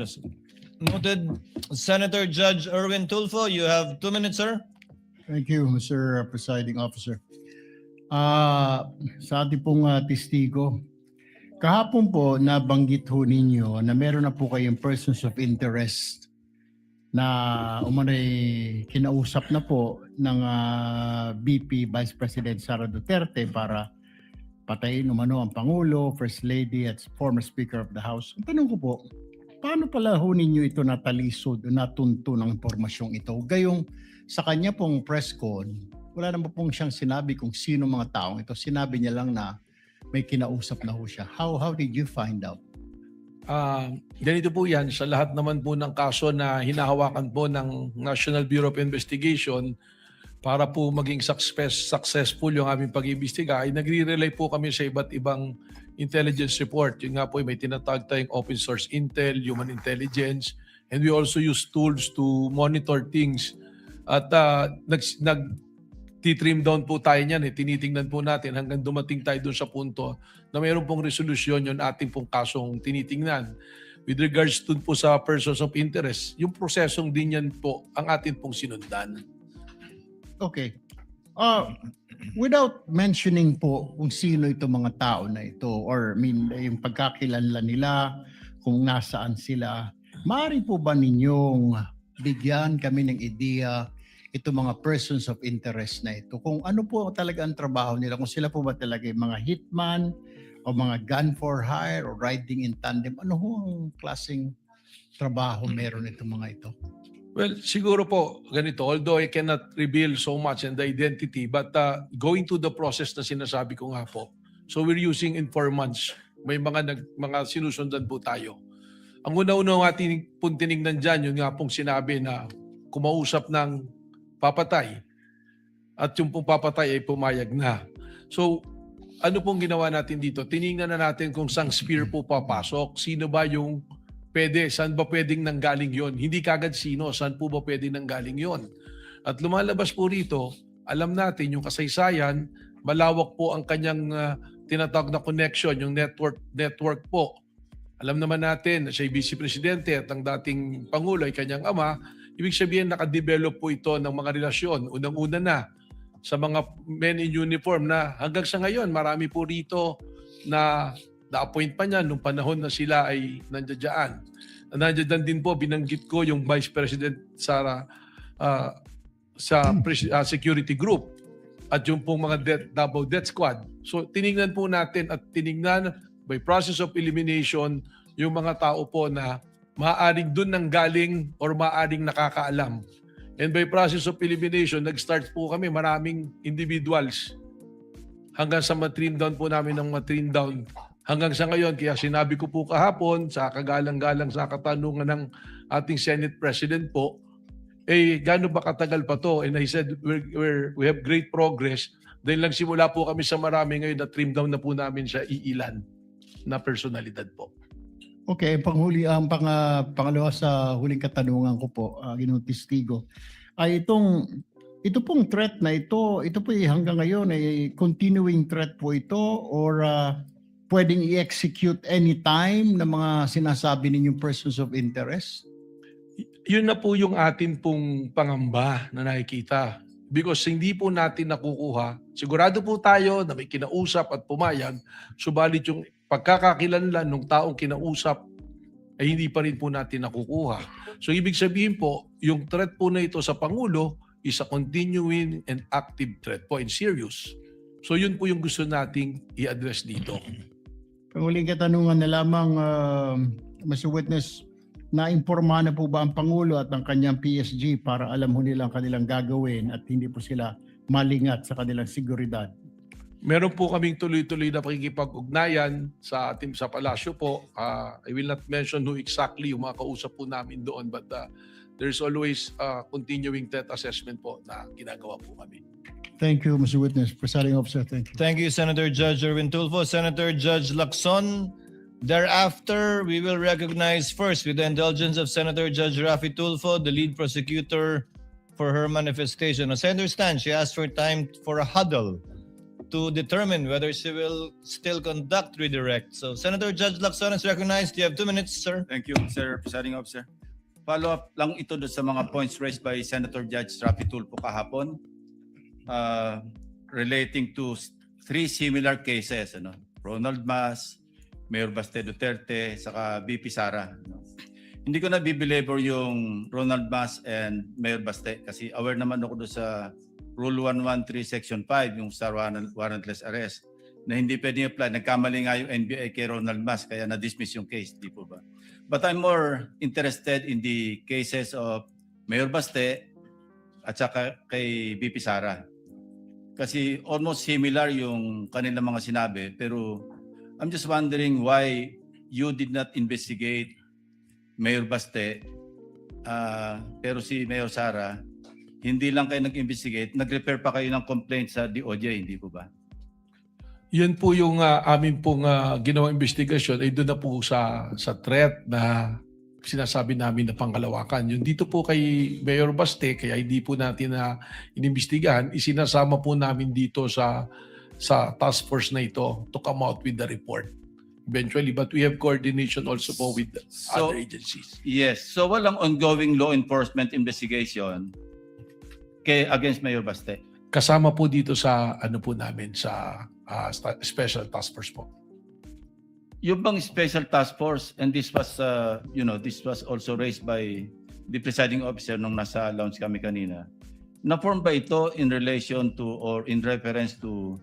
Yes. Noted. Senator Judge Erwin Tulfo, you have 2 minutes, sir. Thank you, Mr. Presiding Officer. Sa ating pong testigo, kahapon po nabanggit ho ninyo na meron na po kayong persons of interest na umanay kinausap na po ng VP Vice President Sara Duterte para patayin umano ang Pangulo, First Lady at former Speaker of the House. Ang tanong ko po, paano pala ho ninyo ito natalisod o natunto ng impormasyong ito? Gayong sa kanya pong press con, wala naman pong siyang sinabi kung sino mga taong ito. Sinabi niya lang na may kinausap na ho siya. How did you find out? Ganito po yan, sa lahat naman po ng kaso na hinahawakan po ng National Bureau of Investigation para po maging successful yung aming pag-iimbestiga, ay nagre-rely po kami sa iba't ibang intelligence report. Yung nga po may tinatawag tayong open source intel, human intelligence, and we also use tools to monitor things. At nag-trim down po tayo niyan, tinitingnan po natin hanggang dumating tayo doon sa punto na mayroon pong resolusyon yung ating pong kasong tinitingnan. With regards to po sa persons of interest, yung prosesong din yan po ang atin pong sinundan. Okay. Without mentioning po kung sino itong mga tao na ito or yung pagkakilanlan nila, kung nasaan sila, maaari po ba ninyong bigyan kami ng ideya itong mga persons of interest na ito? Kung ano po talaga ang trabaho nila, kung sila po ba talaga yung mga hitman o mga gun for hire o riding in tandem, ano ho ang klaseng trabaho meron itong mga ito? Well, siguro po ganito, although I cannot reveal so much in the identity, but going to the process na sinasabi ko nga po, so we're using informants. May mga sinusundan po tayo. Ang una-una ating pong tinignan dyan, yung nga pong sinabi na kumausap ng papatay at yung pong papatay ay pumayag na. So, ano pong ginawa natin dito? Tinignan na natin kung saan sphere po papasok, sino ba yung pwede, saan ba pwedeng nanggaling yon? Hindi kagad sino, saan po ba pwedeng nanggaling yon? At lumalabas po rito, alam natin yung kasaysayan, malawak po ang kanyang tinatawag na connection, yung network po. Alam naman natin na siya ay Vice Presidente at ang dating Pangulo ay kanyang ama. Ibig sabihin, nakadevelop po ito ng mga relasyon. Unang-una na sa mga men in uniform na hanggang sa ngayon, marami po rito na na-appoint pa niya nung panahon na sila ay nandiyan. Nandiyan din po, binanggit ko yung Vice President sa security group at yung pong mga double death squad. So tinignan po natin at tinignan by process of elimination yung mga tao po na maaaring dun nang galing or maaaring nakakaalam. And by process of elimination, nag-start po kami maraming individuals hanggang sa matrim down po namin ng matrim down hanggang sa ngayon. Kaya sinabi ko po kahapon sa kagalang-galang sa katanungan ng ating Senate President po, gaano ba katagal pa to? And I said, we have great progress. Dahil lang simula po kami sa marami ngayon na trim down na po namin sa iilan na personalidad po. Okay, pangalawa sa huling katanungan ko po, Ginoong Testigo, ay ito pong threat na ito po hanggang ngayon ay continuing threat po ito or pwedeng i-execute anytime ng mga sinasabi ninyong persons of interest? Yun na po yung atin pong pangamba na nakikita. Because hindi po natin nakukuha. Sigurado po tayo na may kinausap at pumayag, subalit yung pagkakakilanlan ng taong kinausap ay hindi pa rin po natin nakukuha. So ibig sabihin po, yung threat po na ito sa Pangulo is a continuing and active threat po and serious. So yun po yung gusto nating i-address dito. Panguling katanungan na lamang, Mr. Witness, naimpormahan na po ba ang Pangulo at ang kanyang PSG para alam ho nila ang kanilang gagawin at hindi po sila malingat sa kanilang seguridad? Meron po kaming tuloy-tuloy na pakikipag-ugnayan sa ating sa palasyo po. I will not mention who exactly yung mga kausap po namin doon, but there's always continuing threat assessment po na ginagawa po kami. Thank you, Mr. Witness. Presiding Officer, thank you. Thank you, Senator Judge Erwin Tulfo. Senator Judge Lacson. Thereafter, we will recognize first, with the indulgence of Senator Judge Raffy Tulfo, the lead prosecutor for her manifestation. As I understand, she asked for time for a huddle to determine whether she will still conduct redirect. So Senator Judge Lacson is recognized. You have 2 minutes, sir. Thank you, Mr. Presiding Officer. Follow-up lang ito doon sa mga points raised by Senator Judge Rafi Tulfo kahapon relating to 3 similar cases. Ronald Mas, Mayor Baste Duterte, saka VP Sara. Hindi ko na bibelabor yung Ronald Mas and Mayor Baste kasi aware naman ako doon sa Rule 113 Section 5, yung sa warrantless arrest, na hindi pwedeng apply. Nagkamali nga yung NBI kay Ronald Mas, kaya na-dismiss yung case, di po ba? But I'm more interested in the cases of Mayor Baste at saka kay VP Sara. Kasi almost similar yung kanilang mga sinabi, pero I'm just wondering why you did not investigate Mayor Baste, pero si Mayor Sara, hindi lang kayo nag-investigate, nag-repair pa kayo ng complaint sa DOJ, hindi po ba? Yan po yung amin pong ginawang investigasyon ay doon na po sa threat na sinasabi namin na pangkalawakan. Yung dito po kay Mayor Baste, kaya hindi po natin na inimbestigahan, isinasama po namin dito sa task force na ito to come out with the report eventually. But we have coordination also po with other agencies. Yes. So walang ongoing law enforcement investigation against Mayor Baste? Kasama po dito sa po namin sa special task force po. Yung bang special task force, and this was this was also raised by the presiding officer nung nasa lounge kami kanina, na-form ba ito in relation to or in reference to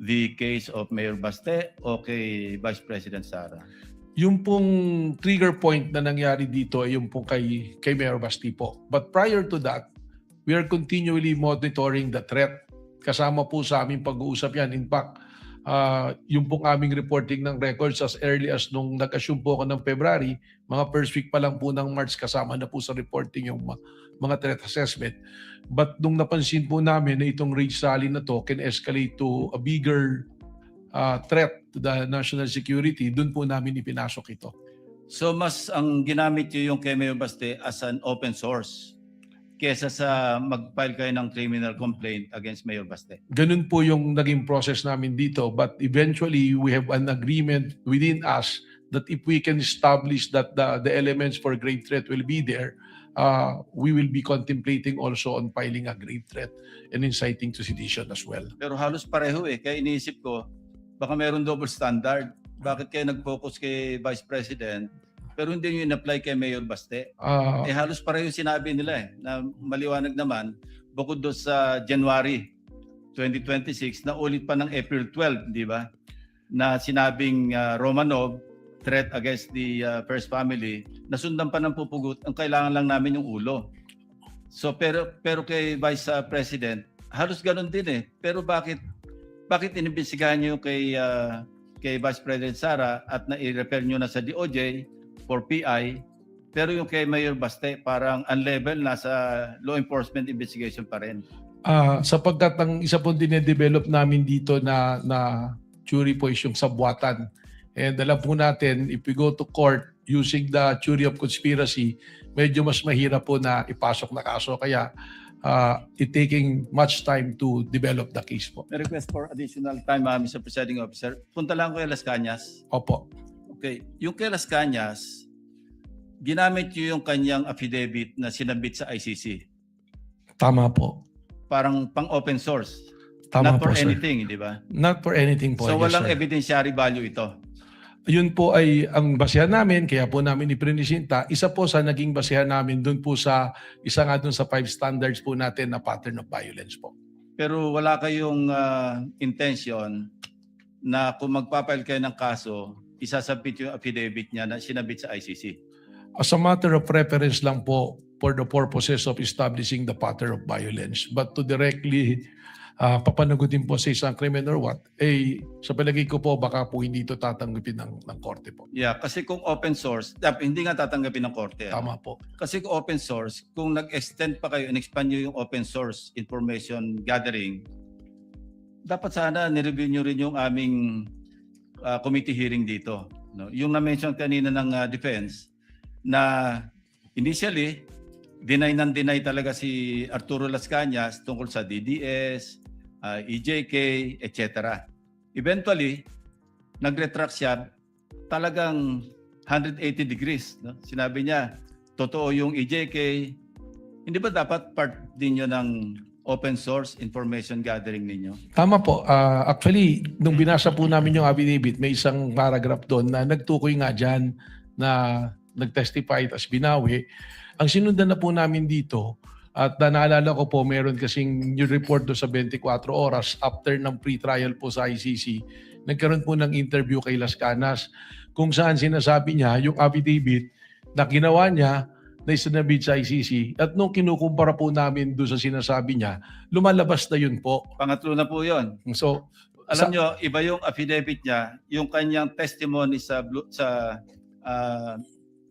the case of Mayor Baste o kay Vice President Sara? Yung pong trigger point na nangyari dito ay yung pong kay Mayor Baste po. But prior to that, we are continually monitoring the threat. Kasama po sa aming pag-uusap yan. In fact, yung pong aming reporting ng records as early as nung nag-assume po ako ng February, mga first week pa lang po ng March, kasama na po sa reporting yung mga threat assessment. But nung napansin po namin na itong rage rally na to can escalate to a bigger threat to the national security, dun po namin ipinasok ito. So mas ang ginamit nyo yung kay Mayor Baste as an open source kesa sa mag-file kayo ng criminal complaint against Mayor Baste? Ganun po yung naging process namin dito. But eventually, we have an agreement within us that if we can establish that the elements for grave threat will be there, we will be contemplating also on filing a grave threat and inciting to sedition as well. Pero halos pareho kaya iniisip ko, baka meron double standard. Bakit kayo nag-focus kay Vice President pero hindi nyo in-apply kay Mayor Baste? Halos pareho sinabi nila na maliwanag naman, bukod doon sa January 2026, na ulit pa ng April 12, di ba? Na sinabing Romanov, threat against the first family, nasundan pa ng pupugot, ang kailangan lang namin yung ulo. So pero kay Vice President, halos ganun din Pero bakit inimbestigahan nyo kay Vice President Sara at na-refer nyo na sa DOJ for PI, pero yung kay Mayor Baste parang unlevel, nasa law enforcement investigation pa rin? Sapagkat ang isa pong dinedevelop namin dito na theory po is yung sabwatan. And alam po natin, if we go to court using the theory of conspiracy, medyo mas mahirap po na ipasok na kaso. Kaya it taking much time to develop the case po. May request for additional time, Mr. Presiding Officer. Punta lang ko kay Las Cañas. Opo. Okay. Yung kay Las Cañas, ginamit nyo yung kanyang affidavit na sinabit sa ICC. Tama po. Parang pang-open source. Tama Not for po, sir. anything, di ba? Not for anything po. So yes, walang sir. evidentiary value ito? Yun po ay ang basehan namin, kaya po namin iprinisinta. Isa po sa naging basehan namin dun po sa, isa nga dun sa 5 standards po natin na pattern of violence po. Pero wala kayong intention na kung magpapile kayo ng kaso, isasabit yung affidavit niya na sinabit sa ICC? As a matter of preference lang po for the purposes of establishing the pattern of violence. But to directly papanagutin po sa isang criminal or what, sa palagay ko po baka po hindi ito tatanggapin ng korte po. Yeah, kasi kung open source, hindi nga tatanggapin ng korte. Tama po. Kasi kung open source, kung nag-extend pa kayo and expand nyo yung open source information gathering, dapat sana nireview nyo rin yung aming committee hearing dito. No? Yung na-mention kanina ng defense, na initially, deny talaga si Arturo Las Cañas tungkol sa DDS, EJK, etc. Eventually, nag-retract siya talagang 180 degrees. No? Sinabi niya, totoo yung EJK. Hindi ba dapat part din yun ng open source information gathering ninyo? Tama po. Actually, nung binasa po namin yung affidavit, may isang paragraph doon na nagtukoy nga dyan na nag-testify as binawi. Ang sinundan na po namin dito, at naalala ko po, meron kasing new report doon sa 24 oras after ng pre-trial po sa ICC, nagkaroon po ng interview kay Las Canas kung saan sinasabi niya yung affidavit na ginawa niya na isinabit sa ICC at nung kinukumpara po namin doon sa sinasabi niya, lumalabas na yun po. Pangatlo na po yun. So, Alam nyo, iba yung affidavit niya, yung kanyang testimony sa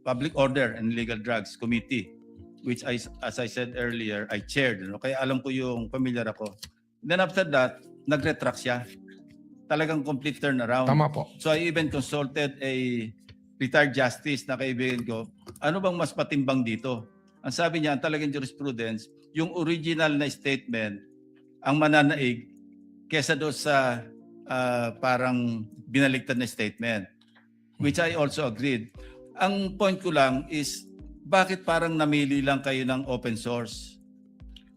Public Order and Legal Drugs Committee, which as I said earlier, I chaired. No? Kaya alam ko yung familiar ako. Then after that, nag-retract siya. Talagang complete turnaround. tama po. So I even consulted a retired justice na kaibigan ko, ano bang mas patimbang dito? Ang sabi niya, ang talagang jurisprudence, yung original na statement, ang mananaig, kesa doon sa parang binaligtad na statement, which I also agreed. Ang point ko lang is, bakit parang namili lang kayo ng open source?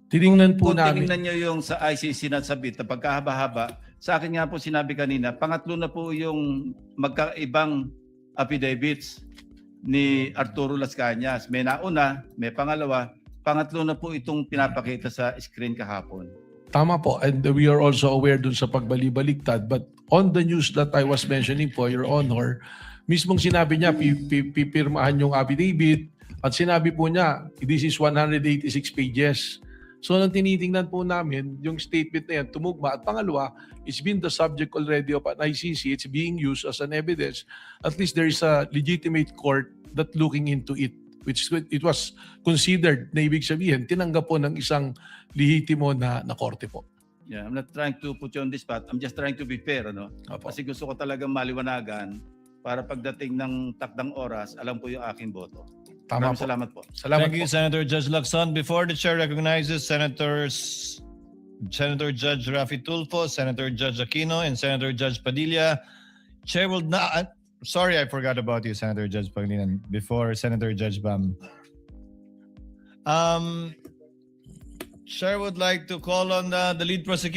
Tiningnan po Kung namin. tinignan nyo yung sa ICC na sabit na pagkahaba-haba, sa akin nga po sinabi kanina, pangatlo na po yung magkaibang affidavits ni Arturo Las Cañas. May nauna, may pangalawa, pangatlo na po itong pinapakita sa screen kahapon. Tama po. And we are also aware dun sa pagbali-baligtad. But on the news that I was mentioning po, Your Honor, mismong sinabi niya, pipirmahan yung affidavit at sinabi po niya, this is 186 pages. So nang tinitingnan po namin, yung statement na yan, tumugma. At pangalawa, it's been the subject already of an ICC. It's being used as an evidence. At least there is a legitimate court that looking into it, which it was considered na ibig sabihin, tinanggap po ng isang lehitimo na korte po. Yeah, I'm not trying to put you on the spot. I'm just trying to be fair, ano? Opo. Kasi gusto ko talagang maliwanagan para pagdating ng takdang oras, alam ko yung aking boto. Tama Maraming po. salamat po. Salamat Thank you, po. Senator Judge Lacson. Before the chair recognizes Senator Judge Rafi Tulfo, Senator Judge Aquino, and Senator Judge Padilla, Chair will not... Sorry, I forgot about you, Senator Judge Pangilinan, before Senator Judge Bam. Chair would like to call on the lead prosecutor.